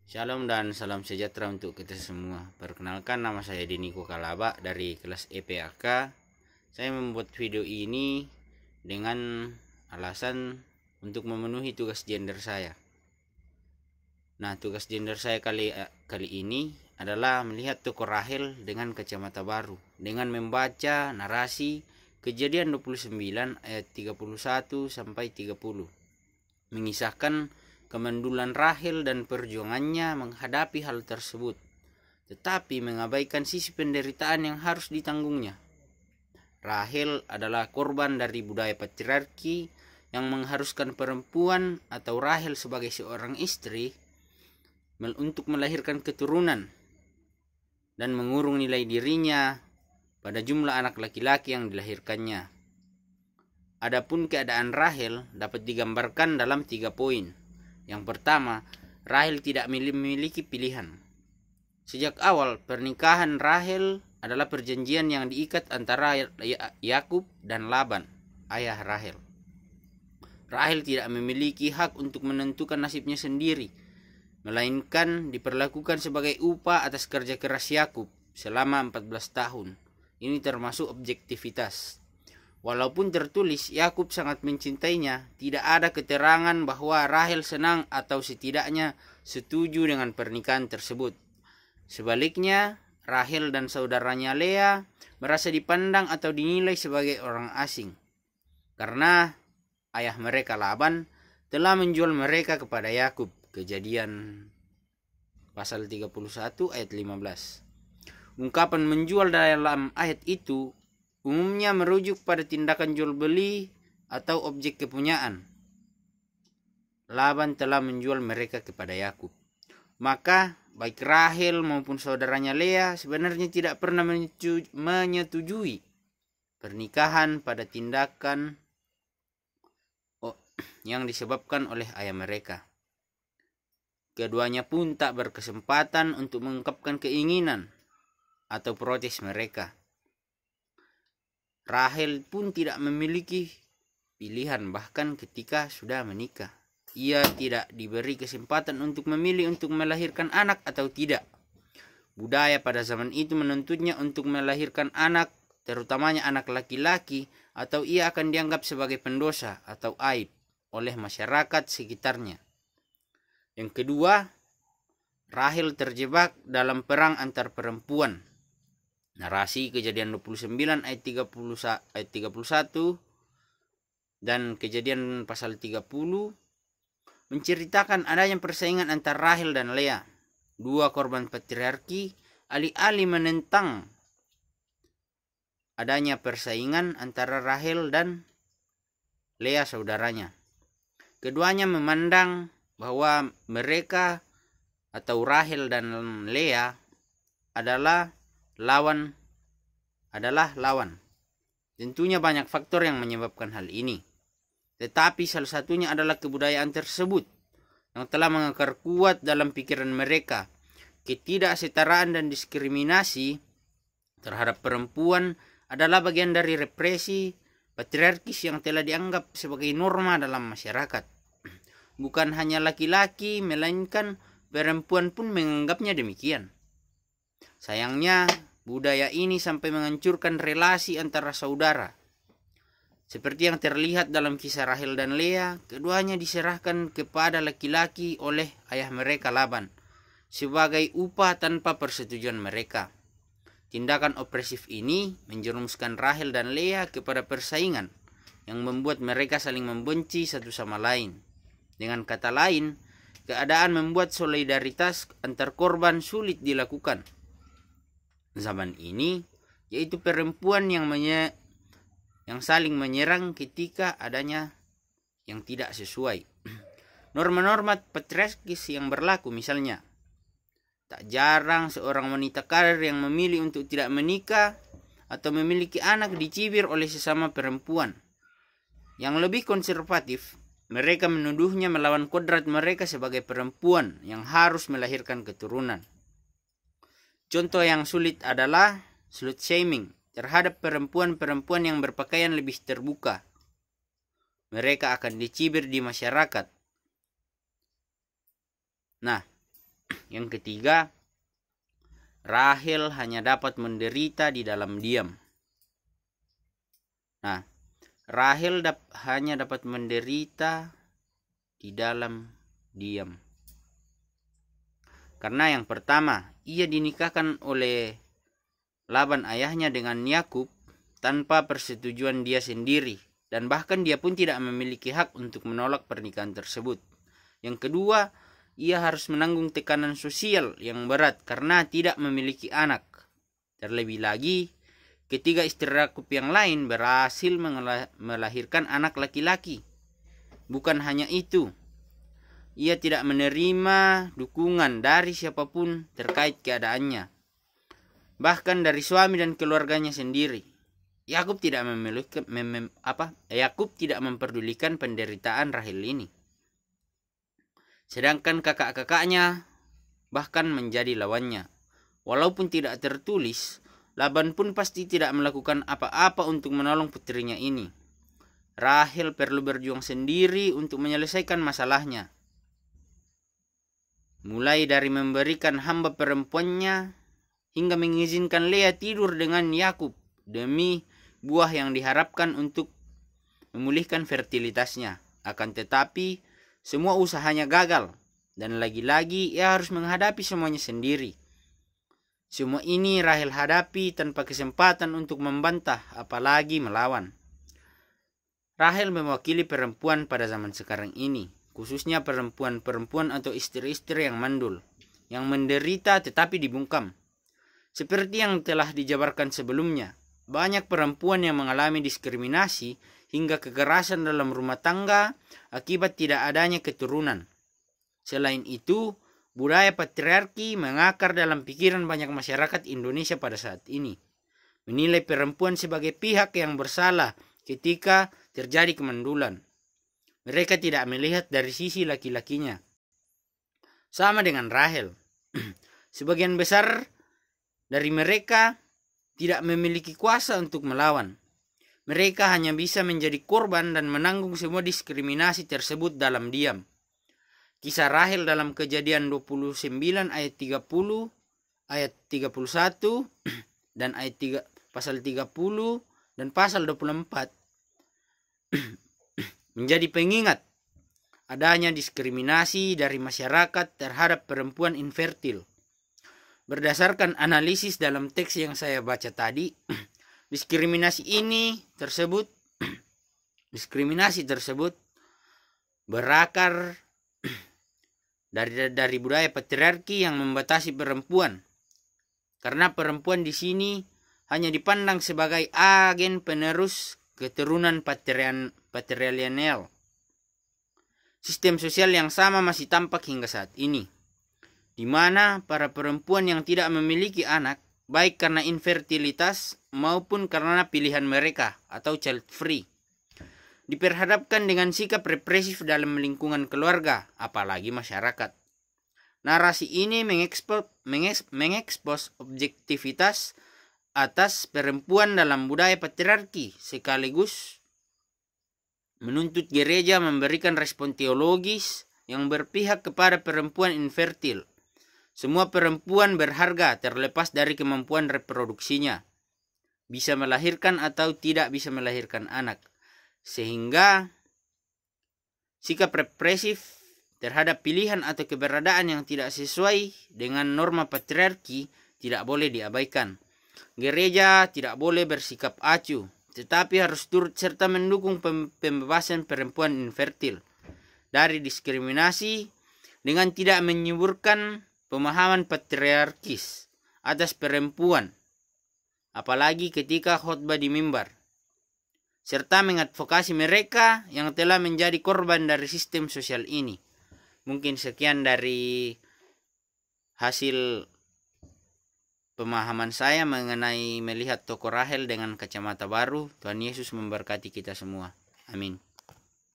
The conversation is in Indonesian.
Shalom dan salam sejahtera untuk kita semua. Perkenalkan, nama saya Deniko Kalaba dari kelas EPAK. Saya membuat video ini dengan alasan untuk memenuhi tugas gender saya. Nah, tugas gender saya kali ini adalah melihat tokoh Rahel dengan kacamata baru, dengan membaca narasi Kejadian 29 ayat 31 sampai 30. Mengisahkan kemandulan Rahel dan perjuangannya menghadapi hal tersebut, tetapi mengabaikan sisi penderitaan yang harus ditanggungnya. Rahel adalah korban dari budaya patriarki yang mengharuskan perempuan atau Rahel sebagai seorang istri untuk melahirkan keturunan dan mengurung nilai dirinya pada jumlah anak laki-laki yang dilahirkannya. Adapun keadaan Rahel dapat digambarkan dalam 3 poin. Yang pertama, Rahel tidak memiliki pilihan. Sejak awal, pernikahan Rahel adalah perjanjian yang diikat antara Yakub dan Laban, ayah Rahel. Rahel tidak memiliki hak untuk menentukan nasibnya sendiri, melainkan diperlakukan sebagai upah atas kerja keras Yakub selama 14 tahun. Ini termasuk objektivitas. Walaupun tertulis Yakub sangat mencintainya, tidak ada keterangan bahwa Rahel senang atau setidaknya setuju dengan pernikahan tersebut. Sebaliknya, Rahel dan saudaranya Lea merasa dipandang atau dinilai sebagai orang asing, karena ayah mereka Laban telah menjual mereka kepada Yakub. Kejadian pasal 31 ayat 15. Ungkapan menjual dalam ayat itu umumnya merujuk pada tindakan jual beli atau objek kepunyaan. Laban telah menjual mereka kepada Yakub. Maka baik Rahel maupun saudaranya Lea sebenarnya tidak pernah menyetujui pernikahan pada tindakan yang disebabkan oleh ayah mereka. Keduanya pun tak berkesempatan untuk mengungkapkan keinginan atau protes mereka. Rahel pun tidak memiliki pilihan bahkan ketika sudah menikah. Ia tidak diberi kesempatan untuk memilih untuk melahirkan anak atau tidak. Budaya pada zaman itu menuntutnya untuk melahirkan anak, terutamanya anak laki-laki, atau ia akan dianggap sebagai pendosa atau aib oleh masyarakat sekitarnya. Yang kedua, Rahel terjebak dalam perang antar perempuan. Narasi Kejadian 29 ayat 31 dan Kejadian pasal 30 menceritakan adanya persaingan antara Rahel dan Lea, dua korban patriarki, alih-alih menentang adanya persaingan antara Rahel dan Lea saudaranya. Keduanya memandang bahwa mereka atau Rahel dan Lea adalah lawan. Tentunya banyak faktor yang menyebabkan hal ini. Tetapi salah satunya adalah kebudayaan tersebut yang telah mengakar kuat dalam pikiran mereka. Ketidaksetaraan dan diskriminasi terhadap perempuan adalah bagian dari represi patriarkis yang telah dianggap sebagai norma dalam masyarakat. Bukan hanya laki-laki, melainkan perempuan pun menganggapnya demikian. Sayangnya, budaya ini sampai menghancurkan relasi antara saudara. Seperti yang terlihat dalam kisah Rahel dan Lea, keduanya diserahkan kepada laki-laki oleh ayah mereka Laban sebagai upah tanpa persetujuan mereka. Tindakan opresif ini menjerumuskan Rahel dan Lea kepada persaingan yang membuat mereka saling membenci satu sama lain. Dengan kata lain, keadaan membuat solidaritas antar korban sulit dilakukan. Zaman ini, yaitu perempuan yang saling menyerang ketika adanya yang tidak sesuai. Norma-norma patriarkis yang berlaku misalnya, tak jarang seorang wanita karir yang memilih untuk tidak menikah atau memiliki anak dicibir oleh sesama perempuan. Yang lebih konservatif, mereka menuduhnya melawan kodrat mereka sebagai perempuan yang harus melahirkan keturunan. Contoh yang sulit adalah slut shaming terhadap perempuan-perempuan yang berpakaian lebih terbuka. Mereka akan dicibir di masyarakat. Nah, Yang ketiga, Rahel hanya dapat menderita di dalam diam. Nah, Rahel hanya dapat menderita di dalam diam. Karena yang pertama, ia dinikahkan oleh Laban ayahnya dengan Yakub tanpa persetujuan dia sendiri, dan bahkan dia pun tidak memiliki hak untuk menolak pernikahan tersebut. Yang kedua, ia harus menanggung tekanan sosial yang berat karena tidak memiliki anak. Terlebih lagi, ketiga istri Yakub yang lain berhasil melahirkan anak laki-laki. Bukan hanya itu, ia tidak menerima dukungan dari siapapun terkait keadaannya, bahkan dari suami dan keluarganya sendiri. Yakub tidak memperdulikan penderitaan Rahel ini. Sedangkan kakak-kakaknya bahkan menjadi lawannya. Walaupun tidak tertulis, Laban pun pasti tidak melakukan apa-apa untuk menolong putrinya ini. Rahel perlu berjuang sendiri untuk menyelesaikan masalahnya. Mulai dari memberikan hamba perempuannya hingga mengizinkan Lea tidur dengan Yakub demi buah yang diharapkan untuk memulihkan fertilitasnya. Akan tetapi, semua usahanya gagal, dan lagi-lagi ia harus menghadapi semuanya sendiri. Semua ini Rahel hadapi tanpa kesempatan untuk membantah, apalagi melawan. Rahel mewakili perempuan pada zaman sekarang ini, khususnya perempuan-perempuan atau istri-istri yang mandul, yang menderita tetapi dibungkam. Seperti yang telah dijabarkan sebelumnya, banyak perempuan yang mengalami diskriminasi hingga kekerasan dalam rumah tangga akibat tidak adanya keturunan. Selain itu, budaya patriarki mengakar dalam pikiran banyak masyarakat Indonesia pada saat ini, menilai perempuan sebagai pihak yang bersalah ketika terjadi kemandulan. Mereka tidak melihat dari sisi laki-lakinya. Sama dengan Rahel, sebagian besar dari mereka tidak memiliki kuasa untuk melawan. Mereka hanya bisa menjadi korban dan menanggung semua diskriminasi tersebut dalam diam. Kisah Rahel dalam Kejadian 29 ayat 30, ayat 31, dan pasal 30 dan pasal 24 menjadi pengingat adanya diskriminasi dari masyarakat terhadap perempuan infertil. Berdasarkan analisis dalam teks yang saya baca tadi, diskriminasi tersebut berakar dari budaya patriarki yang membatasi perempuan. Karena perempuan di sini hanya dipandang sebagai agen penerus keturunan patrilineal. Sistem sosial yang sama masih tampak hingga saat ini, di mana para perempuan yang tidak memiliki anak, baik karena infertilitas maupun karena pilihan mereka atau child free, diperhadapkan dengan sikap represif dalam lingkungan keluarga, apalagi masyarakat. Narasi ini mengekspos objektivitas atas perempuan dalam budaya patriarki, sekaligus menuntut gereja memberikan respon teologis yang berpihak kepada perempuan infertil. Semua perempuan berharga terlepas dari kemampuan reproduksinya, bisa melahirkan atau tidak bisa melahirkan anak. Sehingga sikap represif terhadap pilihan atau keberadaan yang tidak sesuai dengan norma patriarki tidak boleh diabaikan. Gereja tidak boleh bersikap acuh, tetapi harus turut serta mendukung pembebasan perempuan infertil dari diskriminasi dengan tidak menyuburkan pemahaman patriarkis atas perempuan, apalagi ketika khotbah di mimbar, serta mengadvokasi mereka yang telah menjadi korban dari sistem sosial ini. Mungkin sekian dari hasil pemahaman saya mengenai melihat tokoh Rahel dengan kacamata baru. Tuhan Yesus memberkati kita semua. Amin.